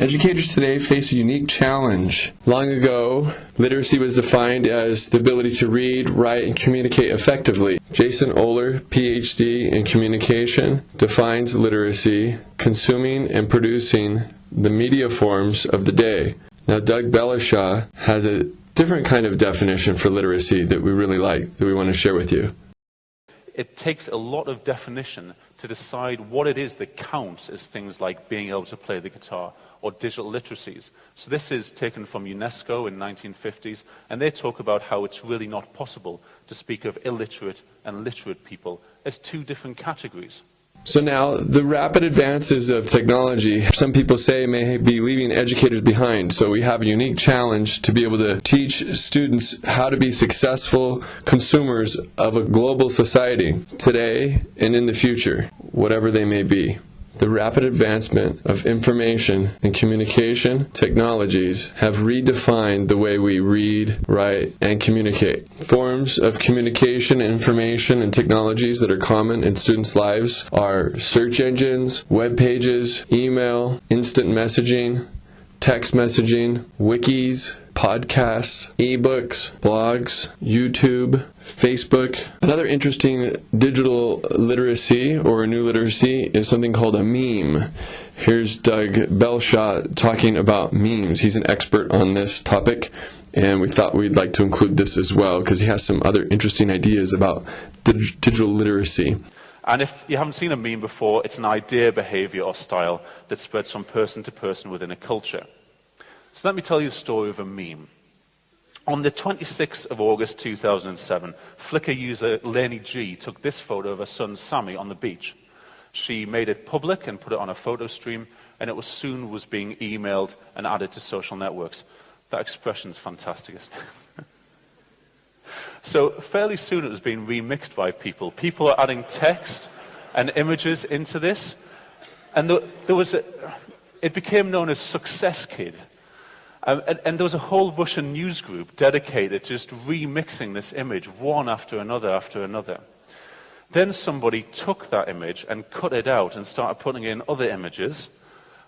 Educators today face a unique challenge. Long ago, literacy was defined as the ability to read, write, and communicate effectively. Jason Oler, PhD in communication, defines literacy consuming and producing the media forms of the day. Now, Doug Bellishaw has a different kind of definition for literacy that we really like, that we want to share with you. It takes a lot of definition to decide what it is that counts as things like being able to play the guitar or digital literacies. So this is taken from UNESCO in the 1950s, and they talk about how it's really not possible to speak of illiterate and literate people as two different categories. So now, the rapid advances of technology, some people say, may be leaving educators behind. So we have a unique challenge to be able to teach students how to be successful consumers of a global society today and in the future, whatever they may be. The rapid advancement of information and communication technologies have redefined the way we read, write, and communicate. Forms of communication, information, and technologies that are common in students' lives are search engines, web pages, email, instant messaging, text messaging, wikis, podcasts, ebooks, blogs, YouTube, Facebook. Another interesting digital literacy or a new literacy is something called a meme. Here's Doug Bellishaw talking about memes. He's an expert on this topic, and we thought we'd like to include this as well because he has some other interesting ideas about digital literacy. And if you haven't seen a meme before, it's an idea, behavior, or style that spreads from person to person within a culture. So let me tell you the story of a meme. On the 26th of August 2007, Flickr user Lenny G took this photo of her son Sammy on the beach. She made it public and put it on a photo stream, and it soon was being emailed and added to social networks. That expression's fantastic, isn't it? So fairly soon it was being remixed by people. People are adding text and images into this, and it became known as Success Kid. And there was a whole Russian news group dedicated to just remixing this image one after another after another. Then somebody took that image and cut it out and started putting in other images.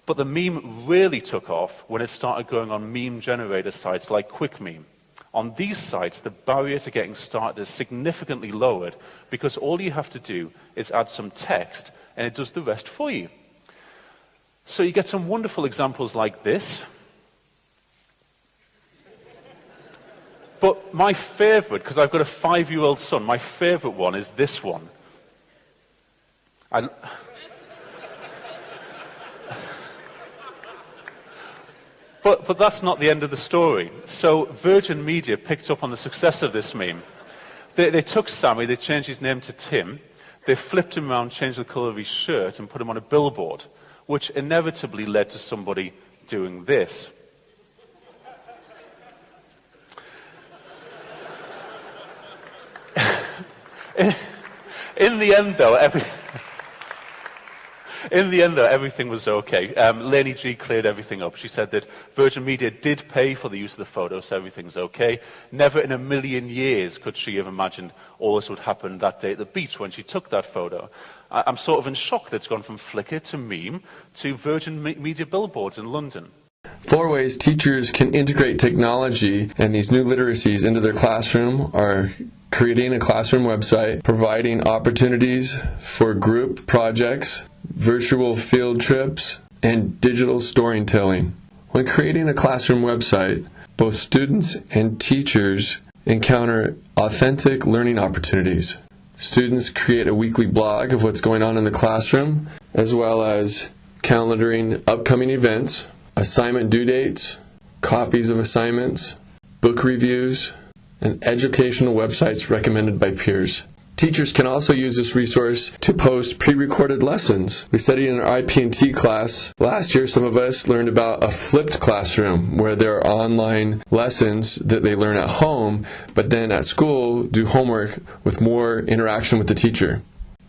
But the meme really took off when it started going on meme generator sites like QuickMeme. On these sites, the barrier to getting started is significantly lowered because all you have to do is add some text and it does the rest for you. So you get some wonderful examples like this. But my favorite, because I've got a 5-year-old son, my favorite one is this one. But that's not the end of the story. So Virgin Media picked up on the success of this meme. They took Sammy, they changed his name to Tim, they flipped him around, changed the colour of his shirt, and put him on a billboard, which inevitably led to somebody doing this. In the end, though, everything was okay. Lenny G cleared everything up. She said that Virgin Media did pay for the use of the photo, so everything's okay. Never in a million years could she have imagined all this would happen that day at the beach when she took that photo. I'm sort of in shock that it's gone from Flickr to meme to Virgin Media billboards in London. 4 ways teachers can integrate technology and these new literacies into their classroom are creating a classroom website, providing opportunities for group projects, virtual field trips, and digital storytelling. When creating a classroom website, both students and teachers encounter authentic learning opportunities. Students create a weekly blog of what's going on in the classroom, as well as calendaring upcoming events, assignment due dates, copies of assignments, book reviews, and educational websites recommended by peers. Teachers can also use this resource to post pre-recorded lessons. We studied in our IP&T class last year. Some of us learned about a flipped classroom where there are online lessons that they learn at home, but then at school do homework with more interaction with the teacher.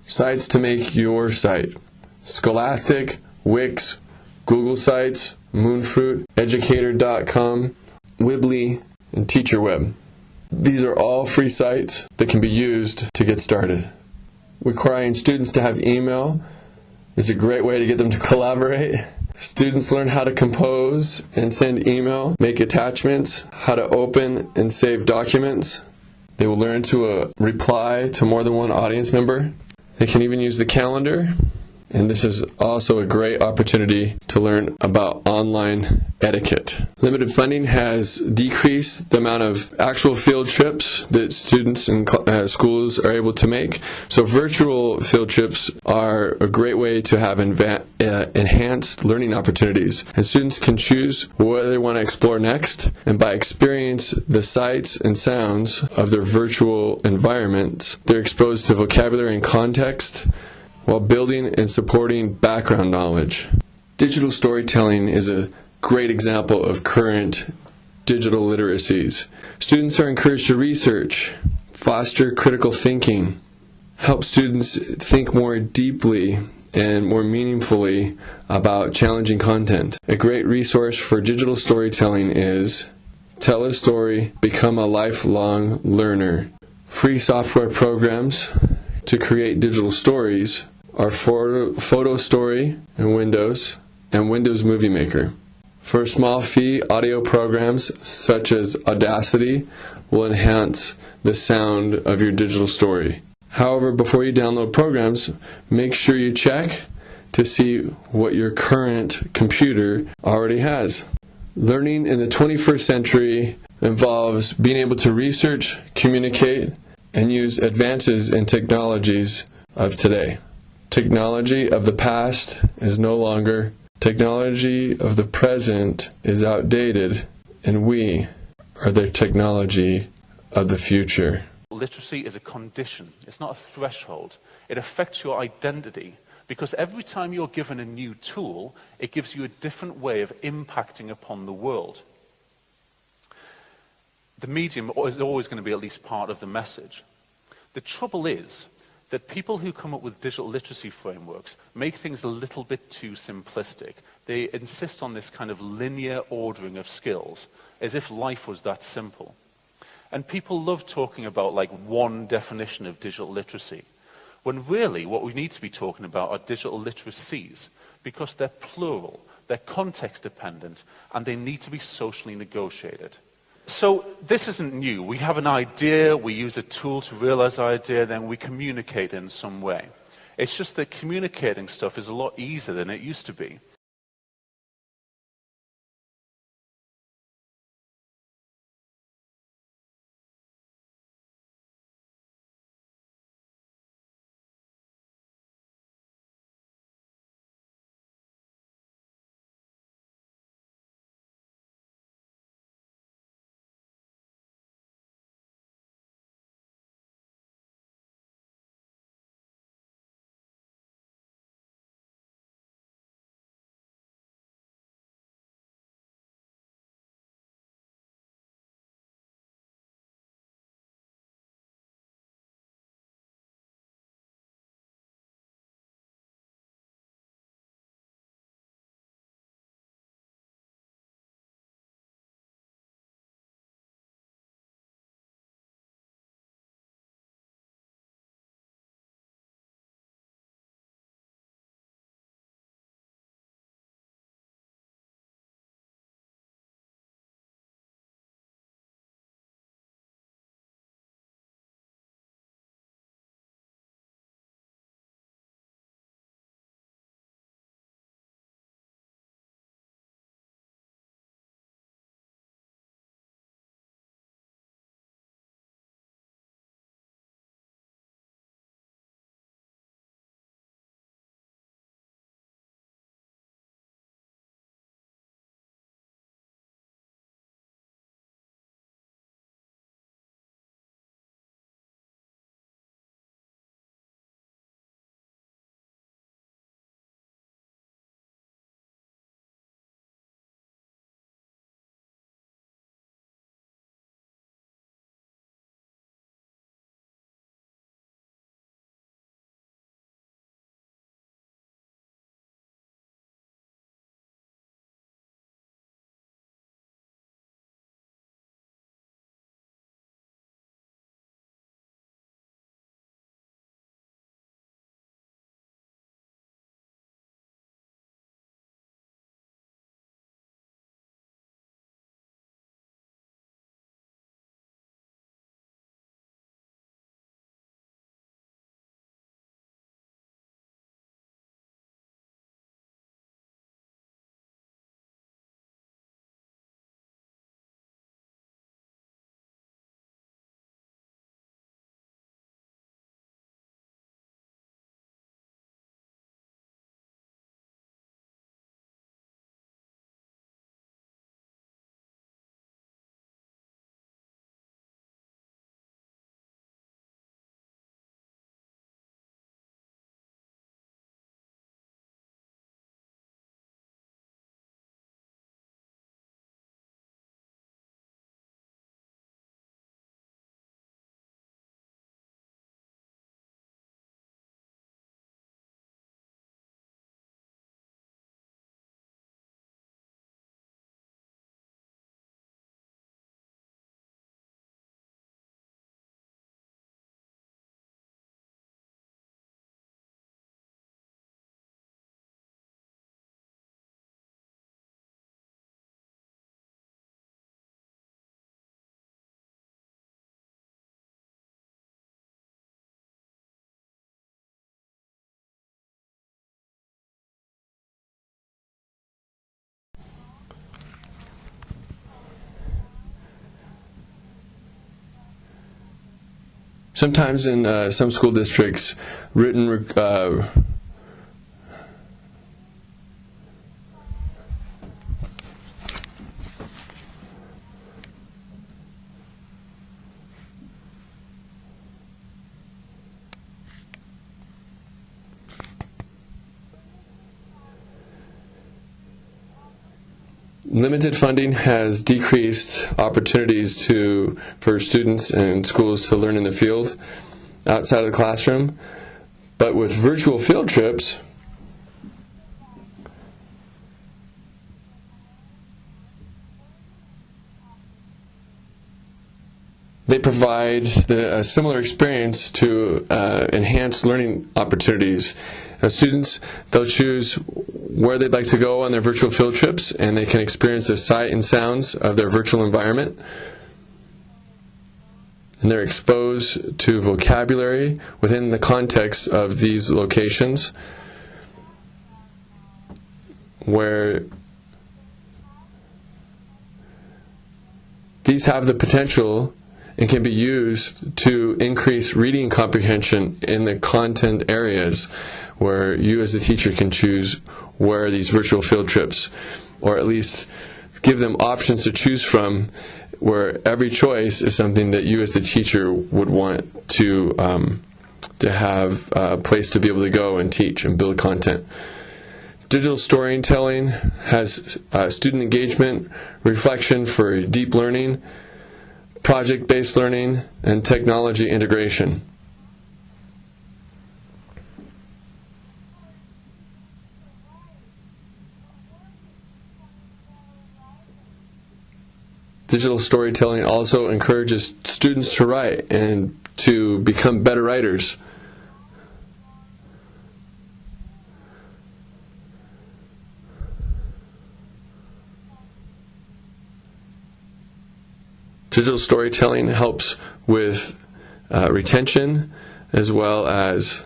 Sites to make your site: Scholastic, Wix, Google Sites, Moonfruit, Educator.com, Weebly, and TeacherWeb. These are all free sites that can be used to get started. Requiring students to have email is a great way to get them to collaborate. Students learn how to compose and send email, make attachments, how to open and save documents. They will learn to reply to more than one audience member. They can even use the calendar. And this is also a great opportunity to learn about online etiquette. Limited funding has decreased the amount of actual field trips that students and schools are able to make. So virtual field trips are a great way to have enhanced learning opportunities. And students can choose what they want to explore next, and by experience the sights and sounds of their virtual environments, they're exposed to vocabulary and context, while building and supporting background knowledge. Digital storytelling is a great example of current digital literacies. Students are encouraged to research, foster critical thinking, help students think more deeply and more meaningfully about challenging content. A great resource for digital storytelling is Tell a Story, Become a Lifelong Learner. Free software programs to create digital stories are Photo Story in Windows and Windows Movie Maker. For a small fee, audio programs such as Audacity will enhance the sound of your digital story. However, before you download programs, make sure you check to see what your current computer already has. Learning in the 21st century involves being able to research, communicate, and use advances in technologies of today. Technology of the past is no longer. Technology of the present is outdated, and we are the technology of the future. Literacy is a condition. It's not a threshold. It affects your identity because every time you're given a new tool, it gives you a different way of impacting upon the world. The medium is always going to be at least part of the message. The trouble is that people who come up with digital literacy frameworks make things a little bit too simplistic. They insist on this kind of linear ordering of skills, as if life was that simple. And people love talking about like one definition of digital literacy, when really what we need to be talking about are digital literacies, because they're plural, they're context dependent, and they need to be socially negotiated. So this isn't new. We have an idea, we use a tool to realize our idea, then we communicate in some way. It's just that communicating stuff is a lot easier than it used to be. Sometimes in some school districts, written limited funding has decreased opportunities for students and schools to learn in the field outside of the classroom. But with virtual field trips, they provide a similar experience to enhance learning opportunities. Students, they'll choose where they'd like to go on their virtual field trips, and they can experience the sight and sounds of their virtual environment. And they're exposed to vocabulary within the context of these locations, where these have the potential and can be used to increase reading comprehension in the content areas where you as the teacher can choose where these virtual field trips, or at least give them options to choose from, where every choice is something that you as the teacher would want to have a place to be able to go and teach and build content. Digital storytelling has student engagement, reflection for deep learning, project-based learning, and technology integration. Digital storytelling also encourages students to write and to become better writers. Digital storytelling helps with retention as well as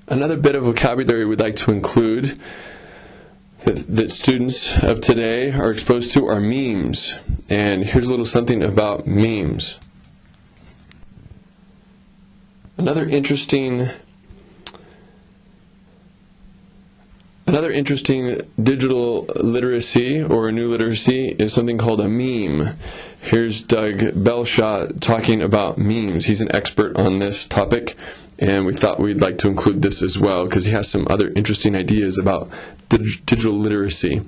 another bit of vocabulary we'd like to include that students of today are exposed to are memes. And here's a little something about memes. Another interesting digital literacy, or a new literacy, is something called a meme. Here's Doug Belshaw talking about memes. He's an expert on this topic, and we thought we'd like to include this as well because he has some other interesting ideas about digital literacy.